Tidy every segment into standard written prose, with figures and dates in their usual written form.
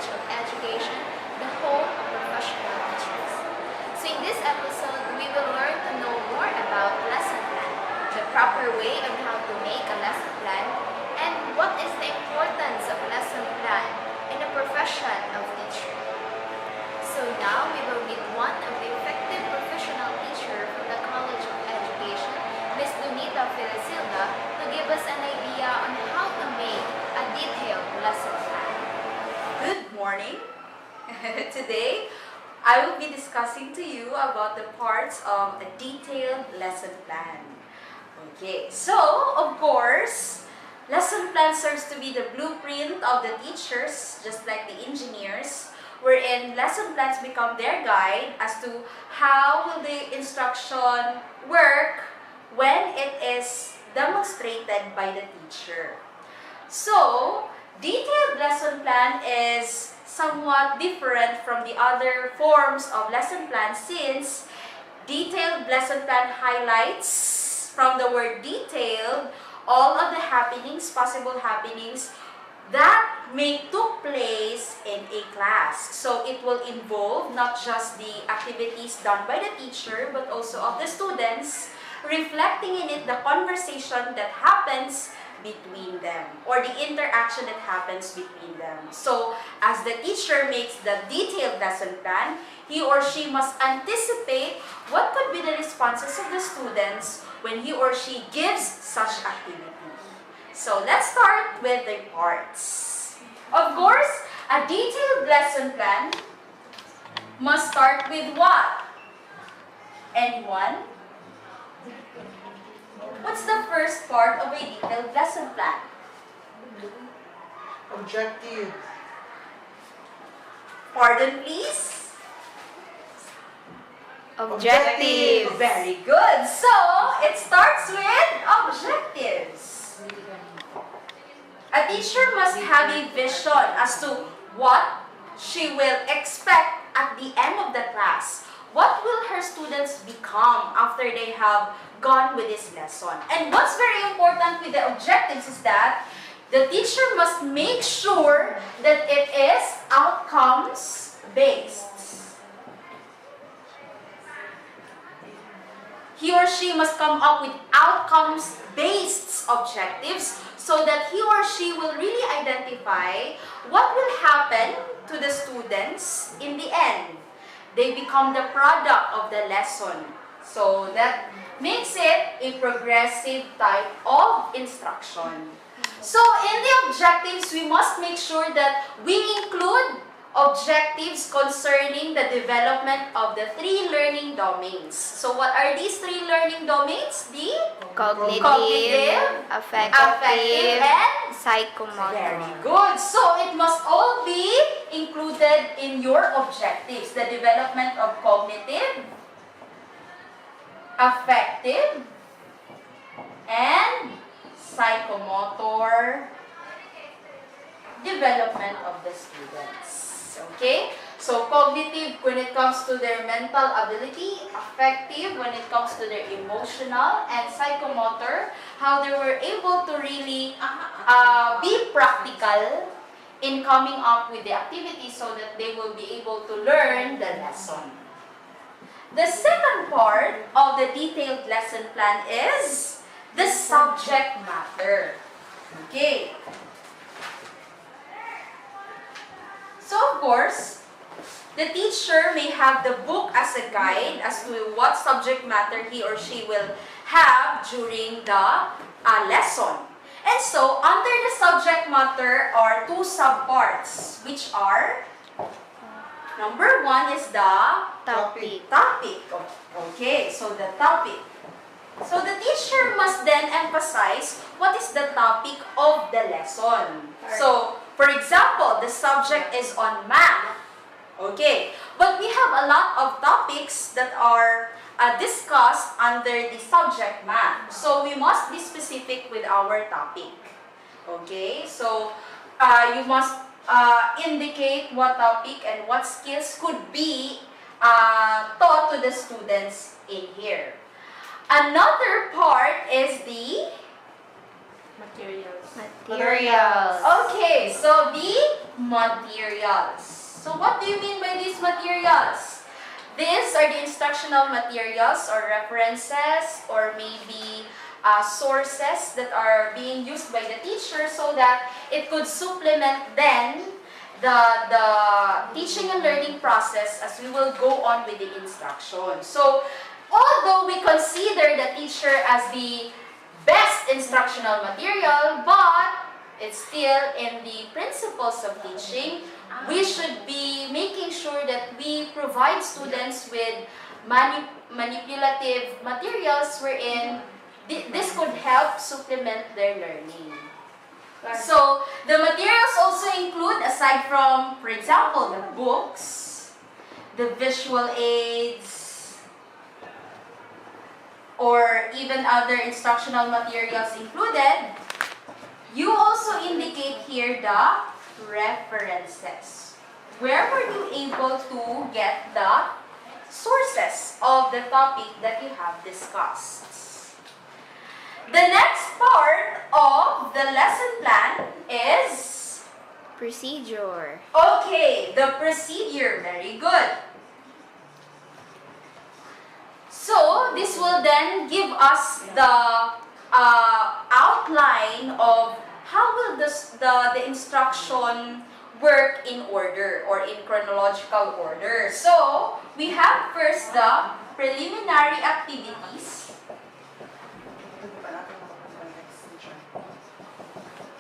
College of Education, the home of professional teachers. So in this episode, we will learn to know more about lesson plan, the proper way on how to make a lesson plan, and what is the importance of lesson plan in the profession of teacher. So now we will meet one of the effective professional teacher from the College of Education, Ms. Donita Silva, to give us an idea on how to make a detailed lesson plan. Good morning. Today, I will be discussing to you about the parts of a detailed lesson plan. Okay, so of course, lesson plan serves to be the blueprint of the teachers, just like the engineers, wherein lesson plans become their guide as to how will the instruction work when it is demonstrated by the teacher. So, detailed lesson plan is somewhat different from the other forms of lesson plan since detailed lesson plan highlights from the word detailed all of the possible happenings that may took place in a class. So it will involve not just the activities done by the teacher but also of the students, reflecting in it the conversation that happens between them or the interaction that happens between them. So as the teacher makes the detailed lesson plan, he or she must anticipate what could be the responses of the students when he or she gives such activity. So let's start with the parts. Of course, a detailed lesson plan must start with what? Anyone? What's the first part of a detailed lesson plan? Objective. Pardon, please? Objective. Very good. So, it starts with objectives. A teacher must have a vision as to what she will expect at the end of the class. What will her students become after they have gone with this lesson? And what's very important with the objectives is that the teacher must make sure that it is outcomes based. He or she must come up with outcomes based objectives so that he or she will really identify what will happen to the students in the end. They become the product of the lesson. So that makes it a progressive type of instruction. So in the objectives, we must make sure that we include objectives concerning the development of the three learning domains. So what are these three learning domains? The Cognitive, affective, and psychomotor. very good. So it must all be included in your objectives. The development of cognitive, affective, and psychomotor development of the students. Okay? So cognitive when it comes to their mental ability, affective when it comes to their emotional, and psychomotor, how they were able to really be practical in coming up with the activity so that they will be able to learn the lesson. The second part of the detailed lesson plan is the subject matter. Okay. So of course, the teacher may have the book as a guide as to what subject matter he or she will have during the lesson. And so, under the subject matter are two subparts, which are, number one is the Topic. Okay, so the topic. So the teacher must then emphasize what is the topic of the lesson. So, for example, the subject is on math. Okay, but we have a lot of topics that are discussed under the subject math. So we must be specific with our topic. Okay, so you must indicate what topic and what skills could be taught to the students in here. Another part is the Materials. Okay, so the materials. So what do you mean by these materials? These are the instructional materials or references or maybe sources that are being used by the teacher so that it could supplement then the teaching and learning process as we will go on with the instruction. So although we consider the teacher as the best instructional material, but it's still in the principles of teaching, we should be making sure that we provide students with manipulative materials wherein this could help supplement their learning. So, the materials also include, aside from, for example, the books, the visual aids, or even other instructional materials included, you also indicate here the references. Where were you able to get the sources of the topic that you have discussed? The next part of the lesson plan is procedure. Okay, the procedure. Very good. So, this will then give us the outline of how will the instruction work in order or in chronological order. So, we have first the preliminary activities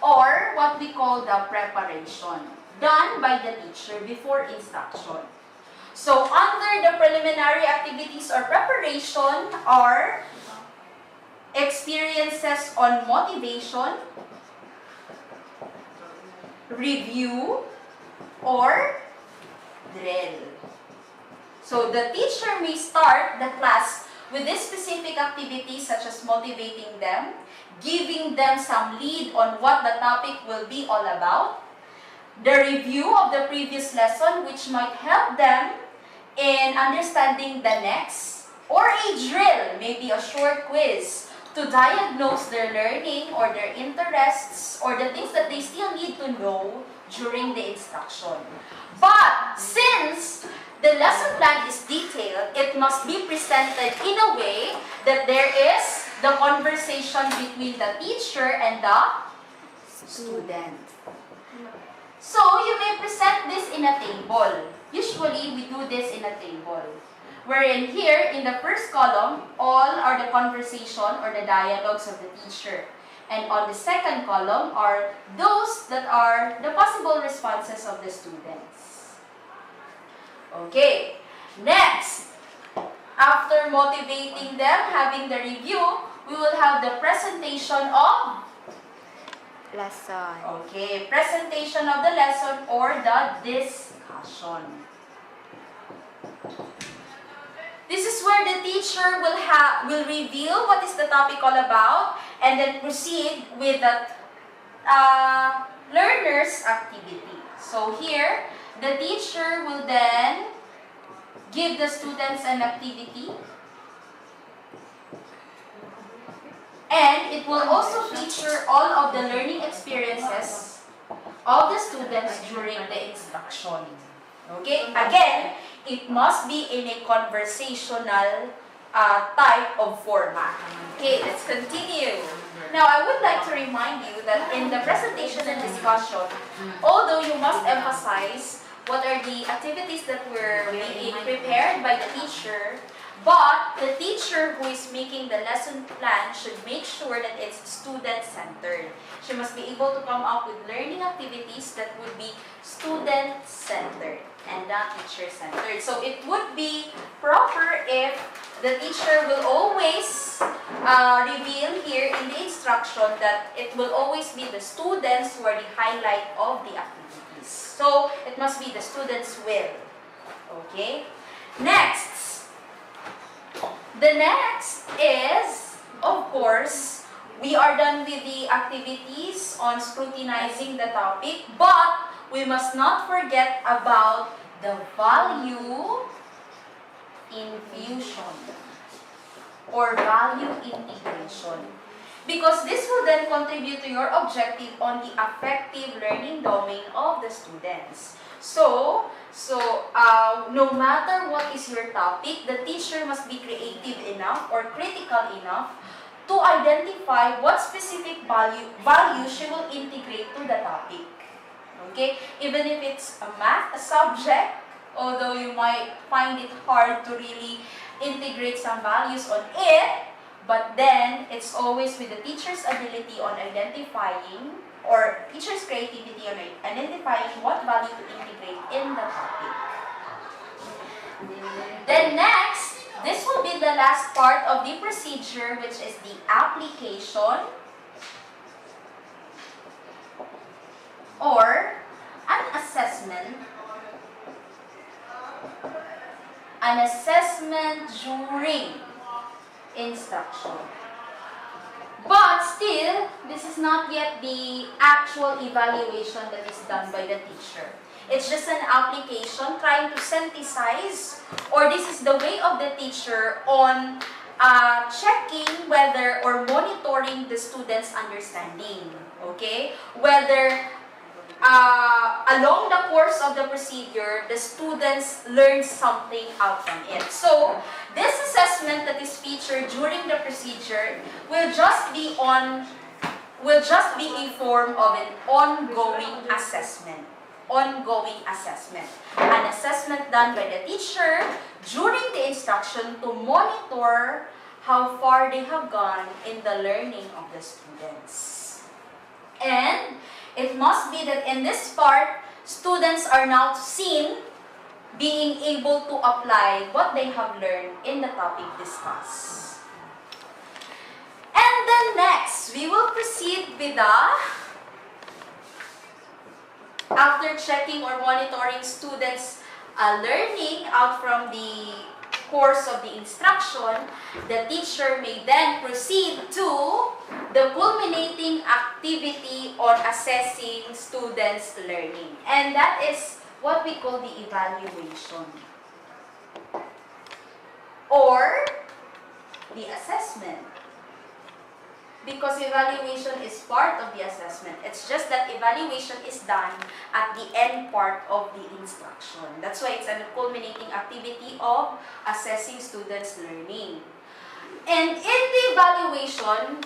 or what we call the preparation done by the teacher before instruction. So, under the preliminary activities or preparation are experiences on motivation, review, or drill. So, the teacher may start the class with this specific activities such as motivating them, giving them some lead on what the topic will be all about, the review of the previous lesson which might help them in understanding the next, or a drill, maybe a short quiz to diagnose their learning or their interests or the things that they still need to know during the instruction. But since the lesson plan is detailed, it must be presented in a way that there is the conversation between the teacher and the student. So, you may present this in a table. Usually, we do this in a table. Wherein here, in the first column, all are the conversation or the dialogues of the teacher. And on the second column are those that are the possible responses of the students. Okay, next, after motivating them, having the review, we will have the presentation of lesson. Okay, presentation of the lesson or the discussion. This is where the teacher will reveal what is the topic all about and then proceed with the learner's activity. So here, the teacher will then give the students an activity and it will also feature all of the learning experiences of the students during the instruction. Okay? Again, it must be in a conversational type of format. Okay, let's continue. Now, I would like to remind you that in the presentation and discussion, although you must emphasize what are the activities that were being prepared by the teacher, but the teacher who is making the lesson plan should make sure that it's student-centered. She must be able to come up with learning activities that would be student-centered and not teacher-centered. So it would be proper if the teacher will always reveal here in the instruction that it will always be the students who are the highlight of the activities. So it must be the students' will. Okay? Next. The next is, of course, we are done with the activities on scrutinizing the topic, but we must not forget about the value infusion or value integration. because this will then contribute to your objective on the affective learning domain of the students. So no matter what is your topic, the teacher must be creative enough or critical enough to identify what specific value she will integrate to the topic. Okay? Even if it's a math subject, although you might find it hard to really integrate some values on it, but then it's always with the teacher's ability on identifying or teacher's creativity on identifying what value to integrate in the topic. Then next, this will be the last part of the procedure, which is the application or an assessment. An assessment during instruction. But still, this is not yet the actual evaluation that is done by the teacher. It's just an application trying to synthesize, or this is the way of the teacher on checking whether or monitoring the student's understanding. Okay? Whether along the course of the procedure, the students learn something out from it. So, this assessment that is featured during the procedure will just be a form of an ongoing assessment. Ongoing assessment. An assessment done by the teacher during the instruction to monitor how far they have gone in the learning of the students. And it must be that in this part, students are now seen being able to apply what they have learned in the topic discussed. And then next, we will proceed with after checking or monitoring students' learning out from the course of the instruction, the teacher may then proceed to the culminating activity on assessing students' learning. And that is what we call the evaluation or the assessment. Because evaluation is part of the assessment. It's just that evaluation is done at the end part of the instruction. That's why it's a culminating activity of assessing students' learning. And in the evaluation,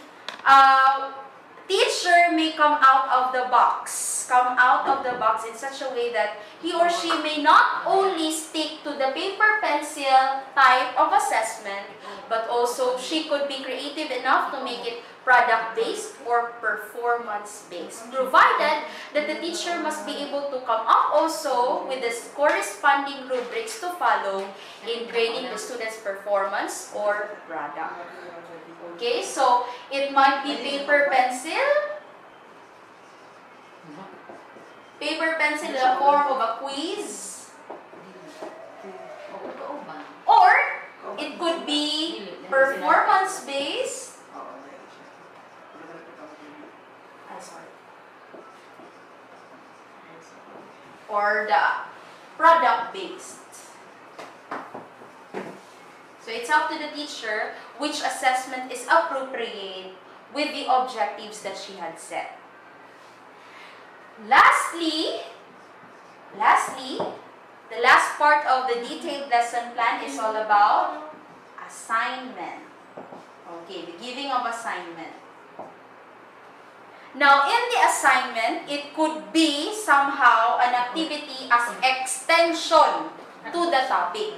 teacher may come out of the box in such a way that he or she may not only stick to the paper pencil type of assessment, but also she could be creative enough to make it product-based or performance-based, provided that the teacher must be able to come up also with the corresponding rubrics to follow in grading the student's performance or product. Okay, so it might be paper pencil in the form of a quiz, or it could be performance-based, or the product-based. So it's up to the teacher which assessment is appropriate with the objectives that she had set. Lastly, the last part of the detailed lesson plan is all about assignment. Okay, the giving of assignment. Now, in the assignment, it could be somehow an activity as extension to the topic.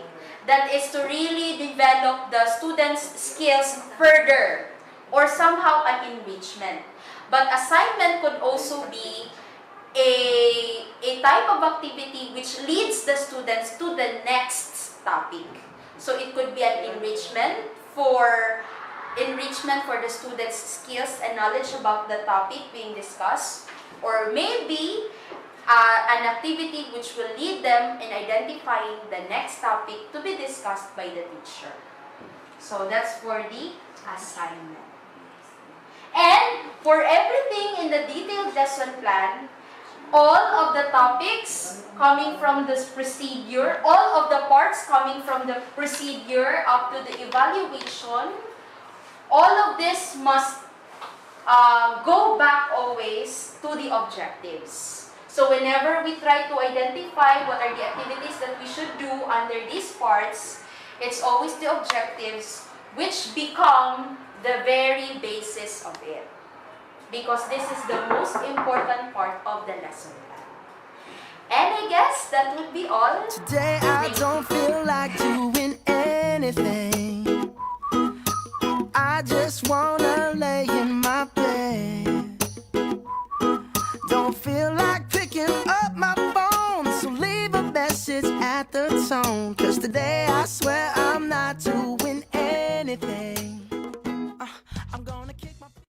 That is to really develop the students' skills further, or somehow an enrichment. But assignment could also be a type of activity which leads the students to the next topic. So it could be an enrichment for the students' skills and knowledge about the topic being discussed, or maybe an activity which will lead them in identifying the next topic to be discussed by the teacher. So that's for the assignment. And for everything in the detailed lesson plan, all of the topics coming from this procedure, all of the parts coming from the procedure up to the evaluation, all of this must go back always to the objectives. So whenever we try to identify what are the activities that we should do under these parts, it's always the objectives which become the very basis of it. Because this is the most important part of the lesson plan. And I guess that would be all. Today I don't feel like doing anything. I just wanna lay in my bed. Don't feel like picking up my phone, so leave a message at the tone.